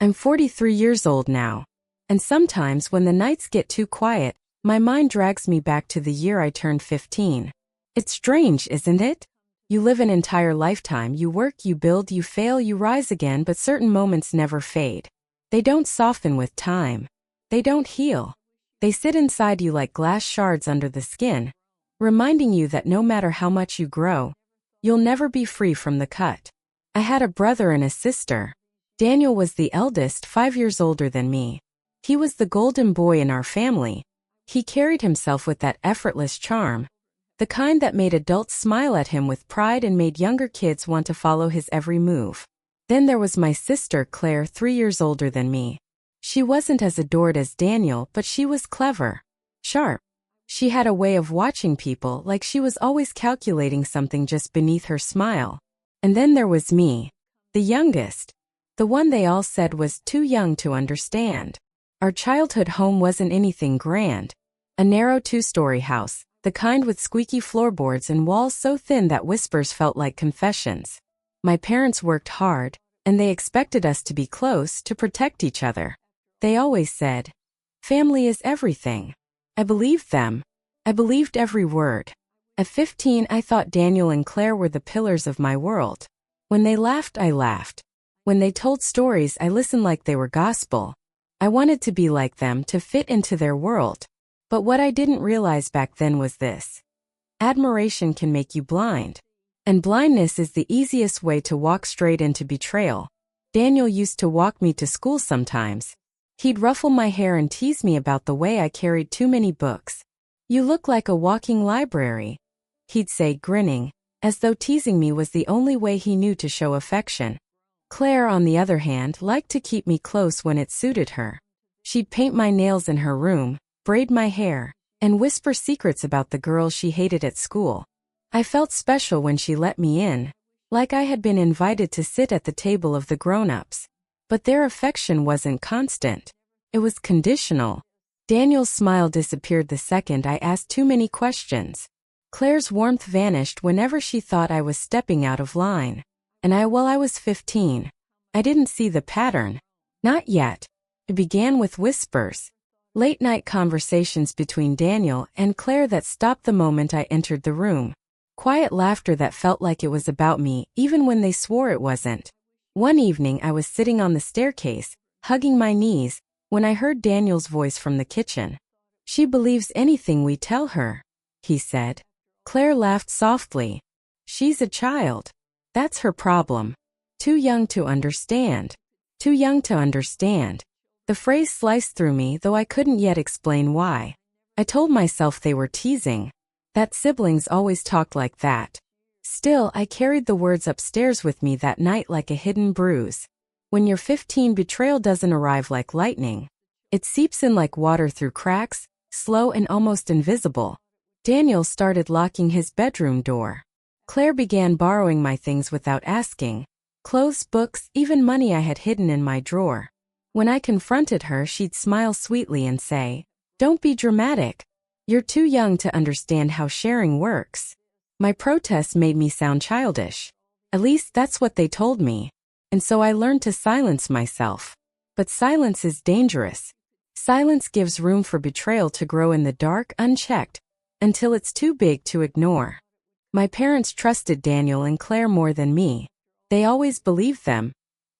I'm 43 years old now. And sometimes when the nights get too quiet, my mind drags me back to the year I turned 15. It's strange, isn't it? You live an entire lifetime, you work, you build, you fail, you rise again, but certain moments never fade. They don't soften with time. They don't heal. They sit inside you like glass shards under the skin, reminding you that no matter how much you grow, you'll never be free from the cut. I had a brother and a sister. Daniel was the eldest, 5 years older than me. He was the golden boy in our family. He carried himself with that effortless charm, the kind that made adults smile at him with pride and made younger kids want to follow his every move. Then there was my sister Claire, 3 years older than me. She wasn't as adored as Daniel, but she was clever, sharp. She had a way of watching people, like she was always calculating something just beneath her smile. And then there was me, the youngest, the one they all said was too young to understand. Our childhood home wasn't anything grand. A narrow 2-story house, the kind with squeaky floorboards and walls so thin that whispers felt like confessions. My parents worked hard, and they expected us to be close, to protect each other. They always said, "Family is everything." I believed them. I believed every word. At 15, I thought Daniel and Claire were the pillars of my world. When they laughed, I laughed. When they told stories, I listened like they were gospel. I wanted to be like them, to fit into their world. But what I didn't realize back then was this: admiration can make you blind. And blindness is the easiest way to walk straight into betrayal. Daniel used to walk me to school sometimes. He'd ruffle my hair and tease me about the way I carried too many books. "You look like a walking library," he'd say, grinning, as though teasing me was the only way he knew to show affection. Claire, on the other hand, liked to keep me close when it suited her. She'd paint my nails in her room, braid my hair, and whisper secrets about the girls she hated at school. I felt special when she let me in, like I had been invited to sit at the table of the grown-ups. But their affection wasn't constant. It was conditional. Daniel's smile disappeared the second I asked too many questions. Claire's warmth vanished whenever she thought I was stepping out of line. And while I was 15, I didn't see the pattern. Not yet. It began with whispers. Late-night conversations between Daniel and Claire that stopped the moment I entered the room. Quiet laughter that felt like it was about me, even when they swore it wasn't. One evening I was sitting on the staircase, hugging my knees, when I heard Daniel's voice from the kitchen. "She believes anything we tell her," he said. Claire laughed softly. "She's a child. That's her problem. Too young to understand. Too young to understand." The phrase sliced through me, though I couldn't yet explain why. I told myself they were teasing, that siblings always talked like that. Still, I carried the words upstairs with me that night like a hidden bruise. When you're 15, betrayal doesn't arrive like lightning. It seeps in like water through cracks, slow and almost invisible. Daniel started locking his bedroom door. Claire began borrowing my things without asking. Clothes, books, even money I had hidden in my drawer. When I confronted her, she'd smile sweetly and say, "Don't be dramatic. You're too young to understand how sharing works." My protests made me sound childish. At least that's what they told me. And so I learned to silence myself. But silence is dangerous. Silence gives room for betrayal to grow in the dark, unchecked, until it's too big to ignore. My parents trusted Daniel and Claire more than me. They always believed them,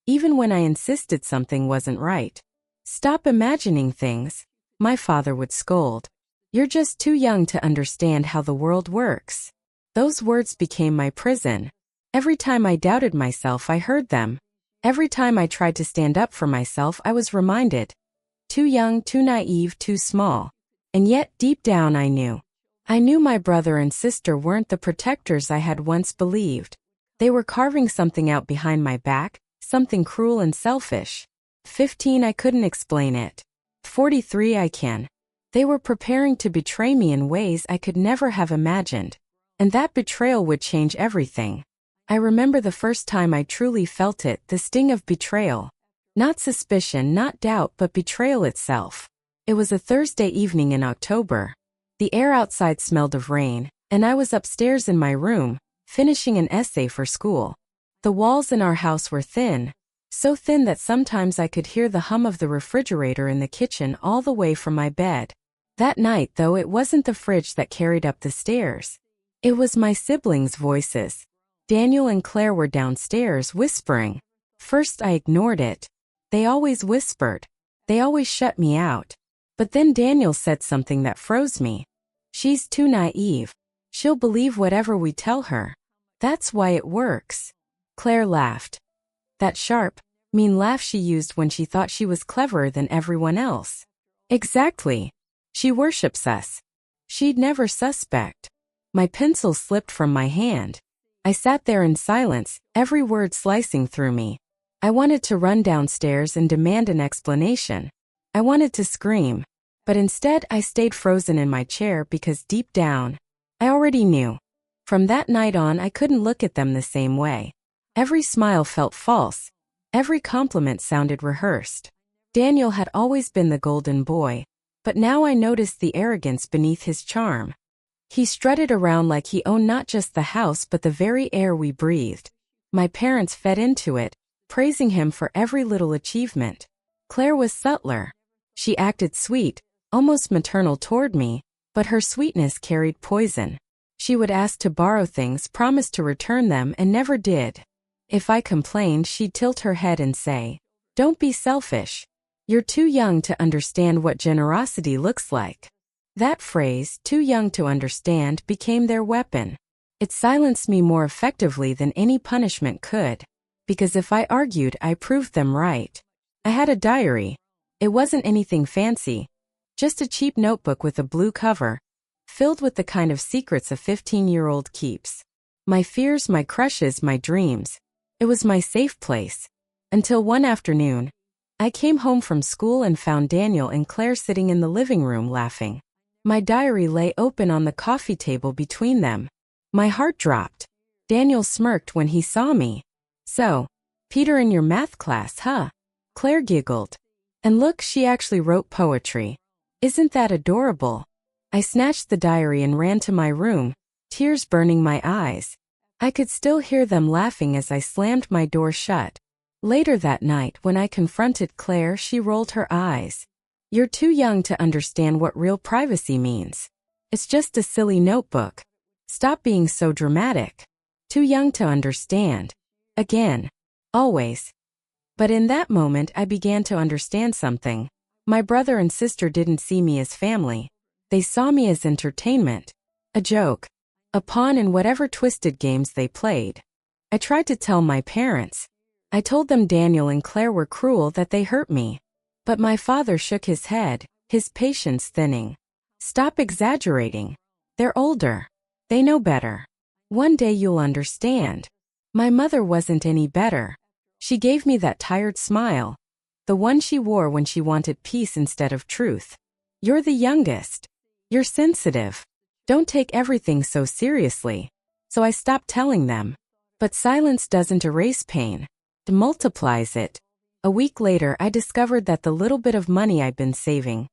even when I insisted something wasn't right. "Stop imagining things," my father would scold. "You're just too young to understand how the world works." Those words became my prison. Every time I doubted myself, I heard them. Every time I tried to stand up for myself, I was reminded. Too young, too naive, too small. And yet, deep down, I knew. I knew my brother and sister weren't the protectors I had once believed. They were carving something out behind my back, something cruel and selfish. 15, I couldn't explain it. 43, I can. They were preparing to betray me in ways I could never have imagined. And that betrayal would change everything. I remember the first time I truly felt it, the sting of betrayal. Not suspicion, not doubt, but betrayal itself. It was a Thursday evening in October. The air outside smelled of rain, and I was upstairs in my room, finishing an essay for school. The walls in our house were thin, so thin that sometimes I could hear the hum of the refrigerator in the kitchen all the way from my bed. That night, though, it wasn't the fridge that carried up the stairs. It was my siblings' voices. Daniel and Claire were downstairs whispering. First I ignored it. They always whispered. They always shut me out. But then Daniel said something that froze me. She's too naive. She'll believe whatever we tell her. That's why it works. Claire laughed. That sharp, mean laugh she used when she thought she was cleverer than everyone else. Exactly. She worships us. She'd never suspect. My pencil slipped from my hand. I sat there in silence, every word slicing through me. I wanted to run downstairs and demand an explanation. I wanted to scream. But instead I stayed frozen in my chair because deep down, I already knew. From that night on I couldn't look at them the same way. Every smile felt false. Every compliment sounded rehearsed. Daniel had always been the golden boy, but now I noticed the arrogance beneath his charm. He strutted around like he owned not just the house but the very air we breathed. My parents fed into it, praising him for every little achievement. Claire was subtler. She acted sweet, almost maternal toward me, but her sweetness carried poison. She would ask to borrow things, promise to return them, and never did. If I complained, she'd tilt her head and say, "Don't be selfish. You're too young to understand what generosity looks like." That phrase, "too young to understand," became their weapon. It silenced me more effectively than any punishment could, because if I argued, I proved them right. I had a diary. It wasn't anything fancy, just a cheap notebook with a blue cover, filled with the kind of secrets a 15-year-old keeps. My fears, my crushes, my dreams. It was my safe place. Until one afternoon, I came home from school and found Daniel and Claire sitting in the living room laughing. My diary lay open on the coffee table between them. My heart dropped. Daniel smirked when he saw me. "So, Peter in your math class, huh?" Claire giggled. "And look, she actually wrote poetry. Isn't that adorable?" I snatched the diary and ran to my room, tears burning my eyes. I could still hear them laughing as I slammed my door shut. Later that night, when I confronted Claire, she rolled her eyes. "You're too young to understand what real privacy means. It's just a silly notebook. Stop being so dramatic. Too young to understand." Again. Always. But in that moment I began to understand something. My brother and sister didn't see me as family. They saw me as entertainment. A joke. A pawn in whatever twisted games they played. I tried to tell my parents. I told them Daniel and Claire were cruel, that they hurt me. But my father shook his head, his patience thinning. "Stop exaggerating. They're older. They know better. One day you'll understand." My mother wasn't any better. She gave me that tired smile, the one she wore when she wanted peace instead of truth. "You're the youngest. You're sensitive. Don't take everything so seriously." So I stopped telling them. But silence doesn't erase pain. It multiplies it. A week later, I discovered that the little bit of money I'd been saving,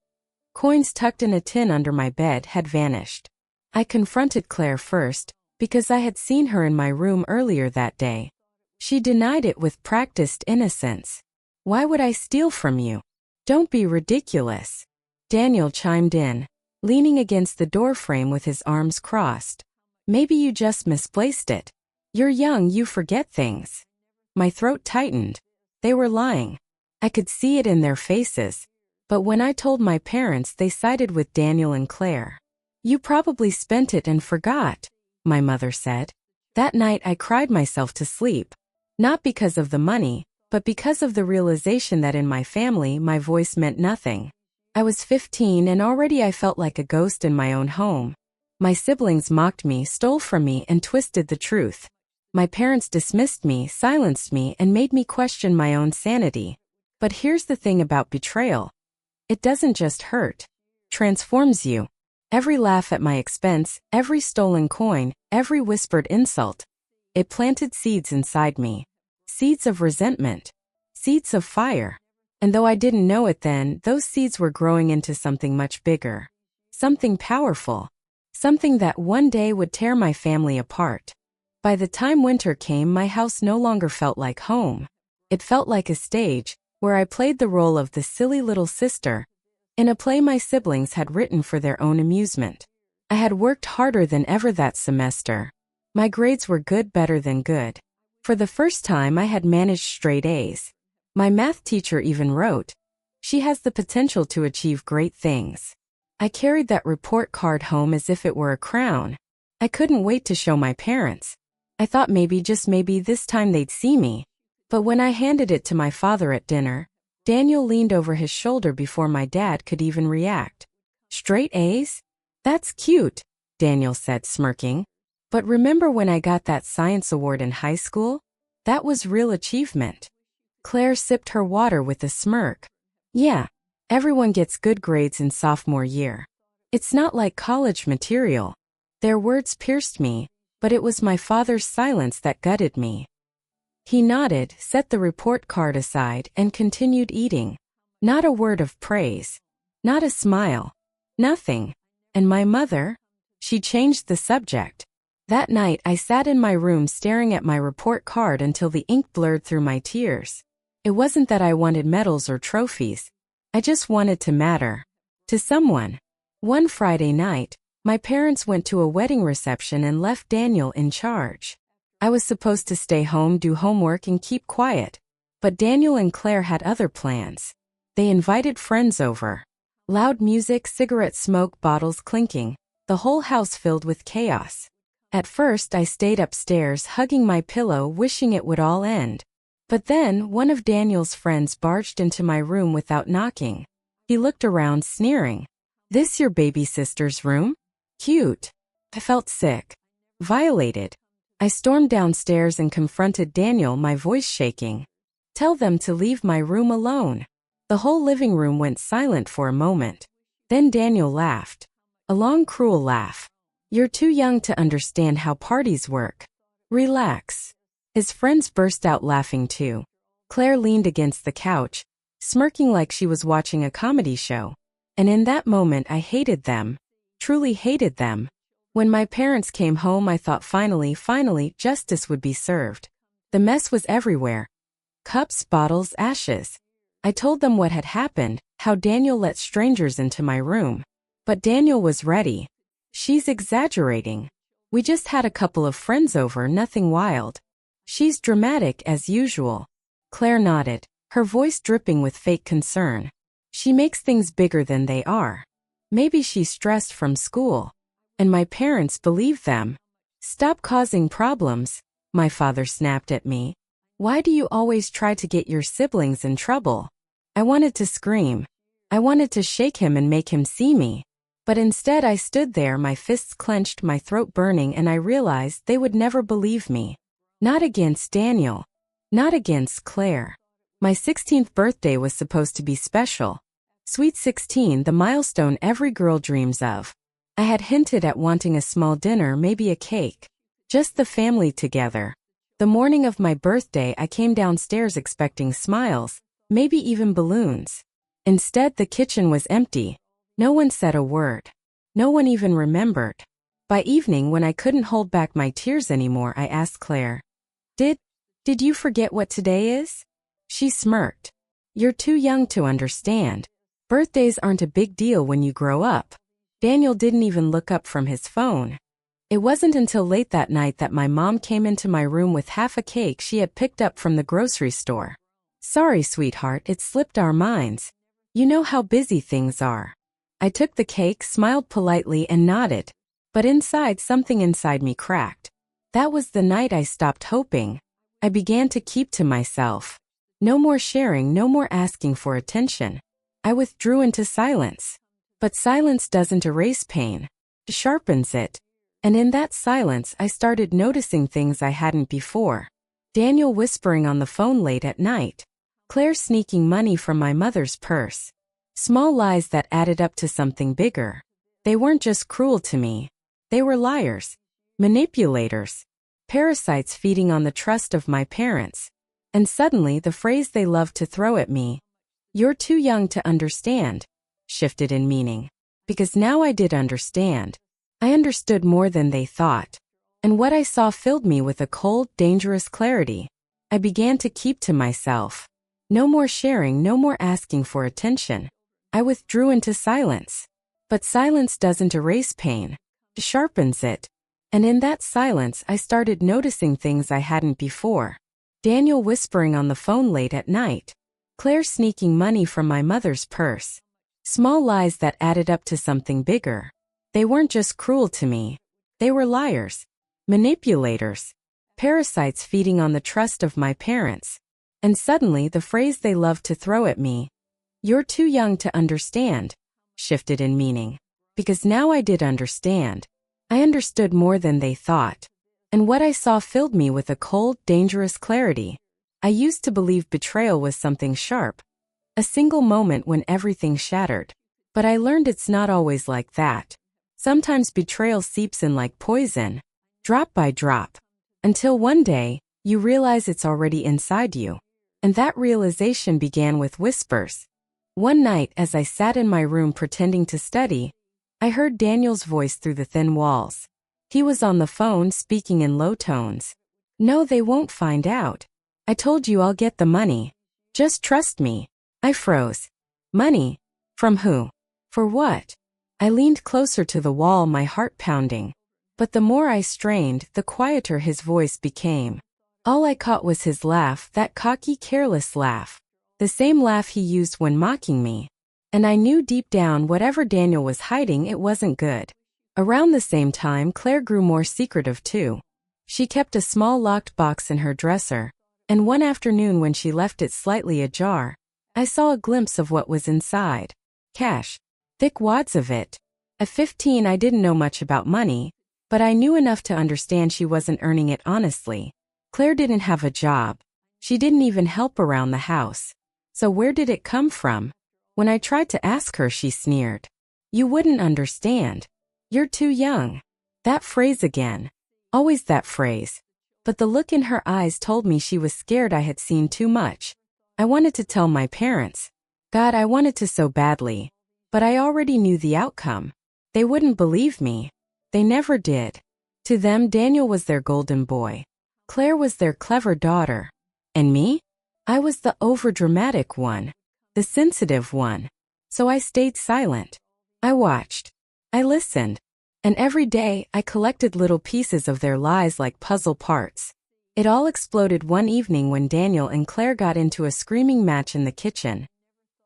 coins tucked in a tin under my bed, had vanished. I confronted Claire first, because I had seen her in my room earlier that day. She denied it with practiced innocence. "Why would I steal from you? Don't be ridiculous." Daniel chimed in, leaning against the doorframe with his arms crossed. "Maybe you just misplaced it. You're young, you forget things." My throat tightened. They were lying. I could see it in their faces. But when I told my parents, they sided with Daniel and Claire. "You probably spent it and forgot," my mother said. That night I cried myself to sleep. Not because of the money, but because of the realization that in my family my voice meant nothing. I was 15 and already I felt like a ghost in my own home. My siblings mocked me, stole from me, and twisted the truth. My parents dismissed me, silenced me, and made me question my own sanity. But here's the thing about betrayal. It doesn't just hurt. Transforms you. Every laugh at my expense, every stolen coin, every whispered insult. It planted seeds inside me. Seeds of resentment. Seeds of fire. And though I didn't know it then, those seeds were growing into something much bigger. Something powerful. Something that one day would tear my family apart. By the time winter came, my house no longer felt like home. It felt like a stage, where I played the role of the silly little sister, in a play my siblings had written for their own amusement. I had worked harder than ever that semester. My grades were good, better than good. For the first time I had managed straight A's. My math teacher even wrote, "She has the potential to achieve great things." I carried that report card home as if it were a crown. I couldn't wait to show my parents. I thought maybe, just maybe, this time they'd see me. But when I handed it to my father at dinner, Daniel leaned over his shoulder before my dad could even react. "Straight A's? That's cute," Daniel said, smirking. "But remember when I got that science award in high school? That was real achievement." Claire sipped her water with a smirk. "Yeah, everyone gets good grades in sophomore year. It's not like college material." Their words pierced me, but it was my father's silence that gutted me. He nodded, set the report card aside, and continued eating. Not a word of praise. Not a smile. Nothing. And my mother? She changed the subject. That night I sat in my room staring at my report card until the ink blurred through my tears. It wasn't that I wanted medals or trophies. I just wanted to matter. To someone. One Friday night, my parents went to a wedding reception and left Daniel in charge. I was supposed to stay home, do homework, and keep quiet. But Daniel and Claire had other plans. They invited friends over. Loud music, cigarette smoke, bottles clinking. The whole house filled with chaos. At first I stayed upstairs, hugging my pillow, wishing it would all end. But then, one of Daniel's friends barged into my room without knocking. He looked around, sneering. "This your baby sister's room? Cute." I felt sick. Violated. I stormed downstairs and confronted Daniel, my voice shaking. "Tell them to leave my room alone." The whole living room went silent for a moment. Then Daniel laughed. A long, cruel laugh. "You're too young to understand how parties work. Relax." His friends burst out laughing too. Claire leaned against the couch, smirking like she was watching a comedy show. And in that moment I hated them. Truly hated them. When my parents came home I thought finally, justice would be served. The mess was everywhere. Cups, bottles, ashes. I told them what had happened, how Daniel let strangers into my room. But Daniel was ready. "She's exaggerating. We just had a couple of friends over, nothing wild." "She's dramatic as usual." Claire nodded, her voice dripping with fake concern. "She makes things bigger than they are. Maybe she's stressed from school." And my parents believed them. "Stop causing problems," my father snapped at me. "Why do you always try to get your siblings in trouble?" I wanted to scream. I wanted to shake him and make him see me. But instead I stood there, my fists clenched, my throat burning, and I realized they would never believe me. Not against Daniel. Not against Claire. My 16th birthday was supposed to be special. Sweet 16, the milestone every girl dreams of. I had hinted at wanting a small dinner, maybe a cake. Just the family together. The morning of my birthday I came downstairs expecting smiles, maybe even balloons. Instead the kitchen was empty. No one said a word. No one even remembered. By evening, when I couldn't hold back my tears anymore, I asked Claire, Did you forget what today is?" She smirked. "You're too young to understand. Birthdays aren't a big deal when you grow up." Daniel didn't even look up from his phone. It wasn't until late that night that my mom came into my room with half a cake she had picked up from the grocery store. "Sorry, sweetheart, it slipped our minds. You know how busy things are." I took the cake, smiled politely, and nodded. But something inside me cracked. That was the night I stopped hoping. I began to keep to myself. No more sharing, no more asking for attention. I withdrew into silence. But silence doesn't erase pain. It sharpens it. And in that silence I started noticing things I hadn't before. Daniel whispering on the phone late at night. Claire sneaking money from my mother's purse. Small lies that added up to something bigger. They weren't just cruel to me. They were liars. Manipulators. Parasites feeding on the trust of my parents. And suddenly the phrase they loved to throw at me, "You're too young to understand," shifted in meaning. Because now I did understand. I understood more than they thought. And what I saw filled me with a cold, dangerous clarity. I began to keep to myself. No more sharing, no more asking for attention. I withdrew into silence. But silence doesn't erase pain. It sharpens it. And in that silence, I started noticing things I hadn't before. Daniel whispering on the phone late at night. Claire sneaking money from my mother's purse. Small lies that added up to something bigger. They weren't just cruel to me. They were liars. Manipulators. Parasites feeding on the trust of my parents. And suddenly the phrase they loved to throw at me, "You're too young to understand," shifted in meaning. Because now I did understand. I understood more than they thought. And what I saw filled me with a cold, dangerous clarity. I used to believe betrayal was something sharp. A single moment when everything shattered. But I learned it's not always like that. Sometimes betrayal seeps in like poison, drop by drop. Until one day, you realize it's already inside you. And that realization began with whispers. One night, as I sat in my room pretending to study, I heard Daniel's voice through the thin walls. He was on the phone speaking in low tones. "No, they won't find out. I told you I'll get the money. Just trust me." I froze. Money? From who? For what? I leaned closer to the wall, my heart pounding. But the more I strained, the quieter his voice became. All I caught was his laugh, that cocky, careless laugh. The same laugh he used when mocking me. And I knew deep down whatever Daniel was hiding, it wasn't good. Around the same time, Claire grew more secretive too. She kept a small locked box in her dresser, and one afternoon when she left it slightly ajar, I saw a glimpse of what was inside. Cash. Thick wads of it. At 15, I didn't know much about money, but I knew enough to understand she wasn't earning it honestly. Claire didn't have a job. She didn't even help around the house. So where did it come from? When I tried to ask her, she sneered. "You wouldn't understand. You're too young." That phrase again. Always that phrase. But the look in her eyes told me she was scared I had seen too much. I wanted to tell my parents. God, I wanted to so badly. But I already knew the outcome. They wouldn't believe me. They never did. To them, Daniel was their golden boy. Claire was their clever daughter. And me? I was the overdramatic one. The sensitive one. So I stayed silent. I watched. I listened. And every day, I collected little pieces of their lies like puzzle parts. It all exploded one evening when Daniel and Claire got into a screaming match in the kitchen.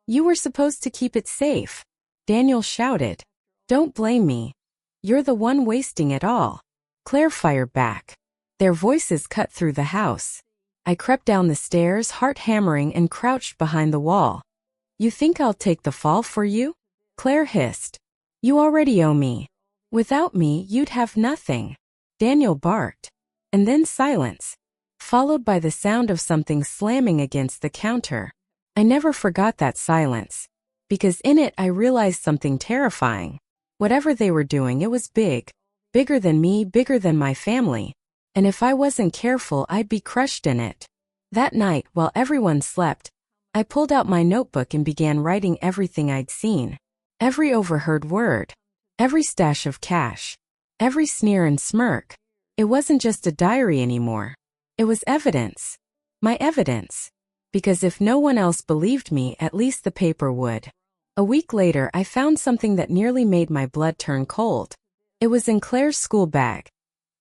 "You were supposed to keep it safe," Daniel shouted. "Don't blame me. You're the one wasting it all," Claire fired back. Their voices cut through the house. I crept down the stairs, heart hammering, and crouched behind the wall. "You think I'll take the fall for you?" Claire hissed. "You already owe me. Without me, you'd have nothing," Daniel barked. And then silence, followed by the sound of something slamming against the counter. I never forgot that silence, because in it I realized something terrifying. Whatever they were doing, it was big. Bigger than me, bigger than my family. And if I wasn't careful, I'd be crushed in it. That night, while everyone slept, I pulled out my notebook and began writing everything I'd seen. Every overheard word. Every stash of cash. Every sneer and smirk. It wasn't just a diary anymore. It was evidence. My evidence. Because if no one else believed me, at least the paper would. A week later, I found something that nearly made my blood turn cold. It was in Claire's school bag.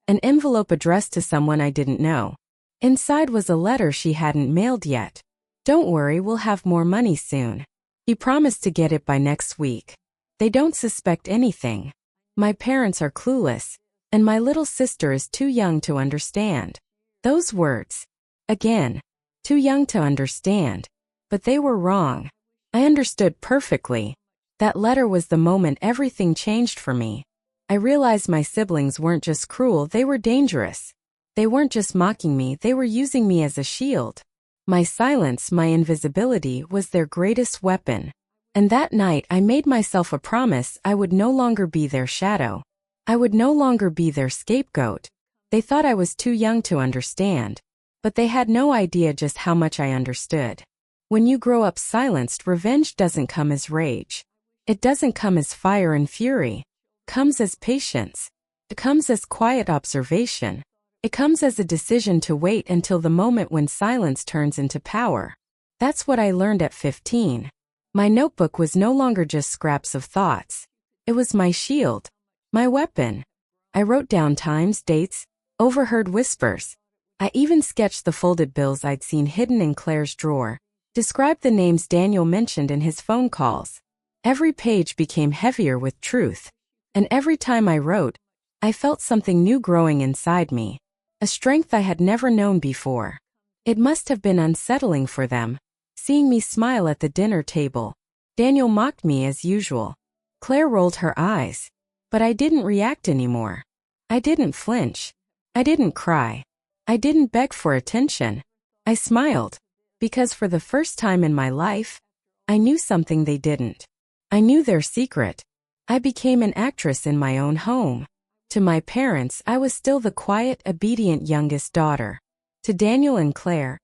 An envelope addressed to someone I didn't know. Inside was a letter she hadn't mailed yet. "Don't worry, we'll have more money soon." He promised to get it by next week. They don't suspect anything. My parents are clueless. And my little sister is too young to understand. Those words. Again. Too young to understand. But they were wrong. I understood perfectly. That letter was the moment everything changed for me. I realized my siblings weren't just cruel, they were dangerous. They weren't just mocking me, they were using me as a shield. My silence, my invisibility, was their greatest weapon. And that night I made myself a promise I would no longer be their shadow. I would no longer be their scapegoat. They thought I was too young to understand. But they had no idea just how much I understood. When you grow up silenced, revenge doesn't come as rage. It doesn't come as fire and fury. It comes as patience. It comes as quiet observation. It comes as a decision to wait until the moment when silence turns into power. That's what I learned at 15. My notebook was no longer just scraps of thoughts. It was my shield, my weapon. I wrote down times, dates, overheard whispers. I even sketched the folded bills I'd seen hidden in Claire's drawer, described the names Daniel mentioned in his phone calls. Every page became heavier with truth. And every time I wrote, I felt something new growing inside me, a strength I had never known before. It must have been unsettling for them, seeing me smile at the dinner table. Daniel mocked me as usual. Claire rolled her eyes. But I didn't react anymore. I didn't flinch. I didn't cry. I didn't beg for attention. I smiled. Because for the first time in my life, I knew something they didn't. I knew their secret. I became an actress in my own home. To my parents, I was still the quiet, obedient youngest daughter. To Daniel and Claire,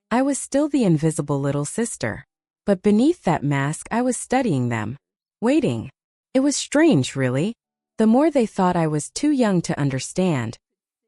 I was still the invisible little sister. But beneath that mask, I was studying them. Waiting. It was strange, really. The more they thought I was too young to understand,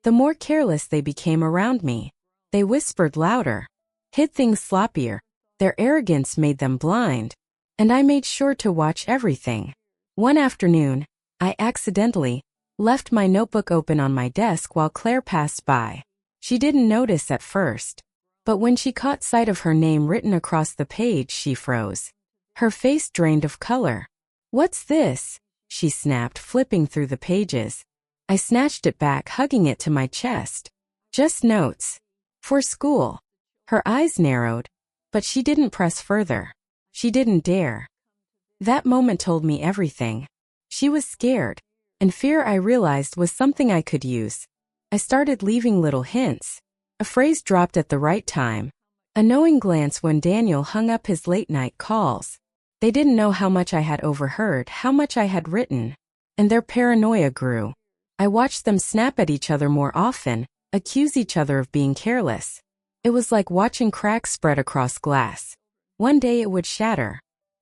the more careless they became around me. They whispered louder, hid things sloppier. Their arrogance made them blind, and I made sure to watch everything. One afternoon, I accidentally left my notebook open on my desk while Claire passed by. She didn't notice at first, but when she caught sight of her name written across the page, she froze. Her face drained of color. "What's this?" she snapped, flipping through the pages. I snatched it back, hugging it to my chest. "Just notes. For school." Her eyes narrowed, but she didn't press further. She didn't dare. That moment told me everything. She was scared, and fear, I realized, was something I could use. I started leaving little hints. A phrase dropped at the right time. A knowing glance when Daniel hung up his late-night calls. They didn't know how much I had overheard, how much I had written. And their paranoia grew. I watched them snap at each other more often, accuse each other of being careless. It was like watching cracks spread across glass. One day it would shatter.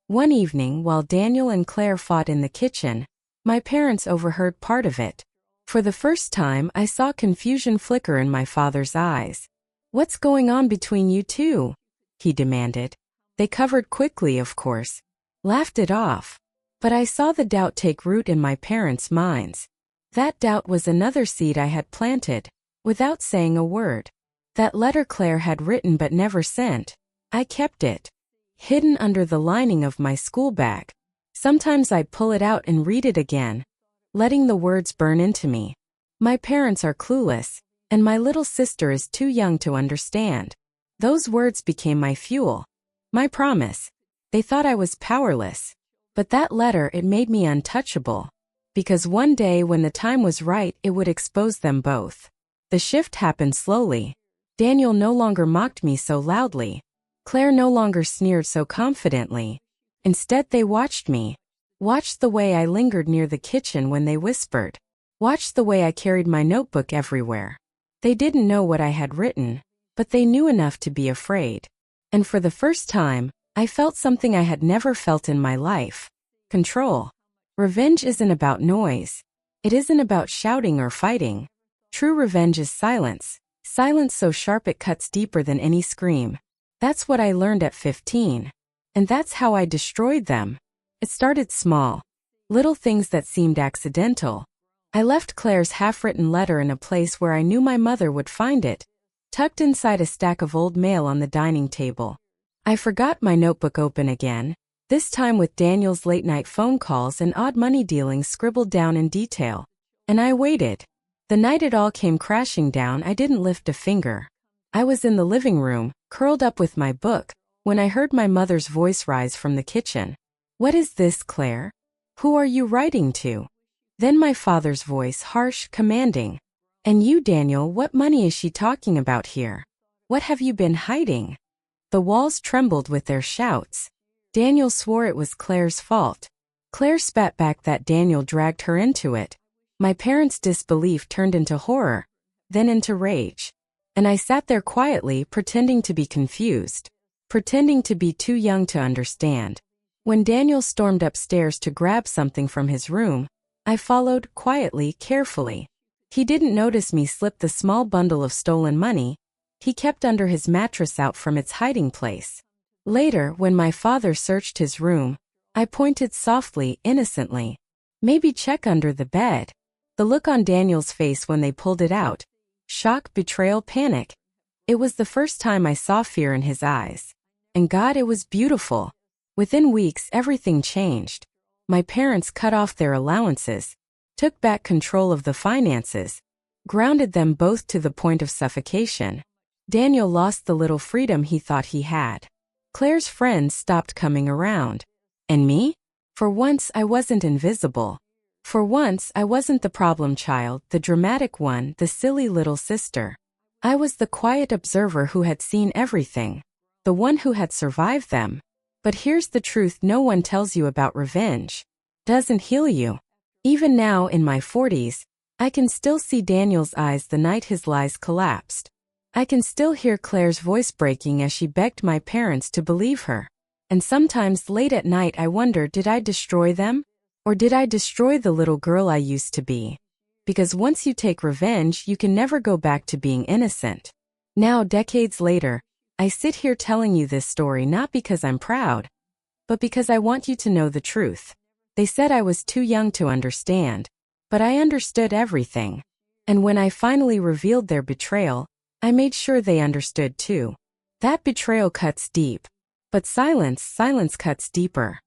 One evening, while Daniel and Claire fought in the kitchen, my parents overheard part of it. For the first time, I saw confusion flicker in my father's eyes. "What's going on between you two?" he demanded. They covered quickly, of course. Laughed it off. But I saw the doubt take root in my parents' minds. That doubt was another seed I had planted, without saying a word. That letter Claire had written but never sent. I kept it, hidden under the lining of my school bag. Sometimes I'd pull it out and read it again, letting the words burn into me. My parents are clueless, and my little sister is too young to understand. Those words became my fuel, my promise. They thought I was powerless. But that letter, it made me untouchable. Because one day when the time was right, it would expose them both. The shift happened slowly. Daniel no longer mocked me so loudly. Claire no longer sneered so confidently. Instead, they watched me. Watched the way I lingered near the kitchen when they whispered. Watched the way I carried my notebook everywhere. They didn't know what I had written, but they knew enough to be afraid. And for the first time, I felt something I had never felt in my life. Control. Revenge isn't about noise. It isn't about shouting or fighting. True revenge is silence. Silence so sharp it cuts deeper than any scream. That's what I learned at 15. And that's how I destroyed them. It started small. Little things that seemed accidental. I left Claire's half-written letter in a place where I knew my mother would find it, tucked inside a stack of old mail on the dining table. I forgot my notebook open again, this time with Daniel's late-night phone calls and odd money dealings scribbled down in detail. And I waited. The night it all came crashing down, I didn't lift a finger. I was in the living room, curled up with my book, when I heard my mother's voice rise from the kitchen. "What is this, Claire? Who are you writing to?" Then my father's voice, harsh, commanding. "And you, Daniel, what money is she talking about here? What have you been hiding?" The walls trembled with their shouts. Daniel swore it was Claire's fault. Claire spat back that Daniel dragged her into it. My parents' disbelief turned into horror, then into rage. And I sat there quietly, pretending to be confused, pretending to be too young to understand. When Daniel stormed upstairs to grab something from his room, I followed quietly, carefully. He didn't notice me slip the small bundle of stolen money he kept under his mattress out from its hiding place. Later, when my father searched his room, I pointed softly, innocently. Maybe check under the bed. The look on Daniel's face when they pulled it out. Shock, betrayal, panic. It was the first time I saw fear in his eyes. And God, it was beautiful. Within weeks, everything changed. My parents cut off their allowances, took back control of the finances, grounded them both to the point of suffocation. Daniel lost the little freedom he thought he had. Claire's friends stopped coming around. And me? For once, I wasn't invisible. For once, I wasn't the problem child, the dramatic one, the silly little sister. I was the quiet observer who had seen everything, the one who had survived them. But here's the truth no one tells you about revenge. Doesn't heal you. Even now, in my 40s, I can still see Daniel's eyes the night his lies collapsed. I can still hear Claire's voice breaking as she begged my parents to believe her. And sometimes late at night I wonder, did I destroy them? Or did I destroy the little girl I used to be? Because once you take revenge, you can never go back to being innocent. Now, decades later, I sit here telling you this story not because I'm proud, but because I want you to know the truth. They said I was too young to understand, but I understood everything. And when I finally revealed their betrayal, I made sure they understood too. That betrayal cuts deep. But silence cuts deeper.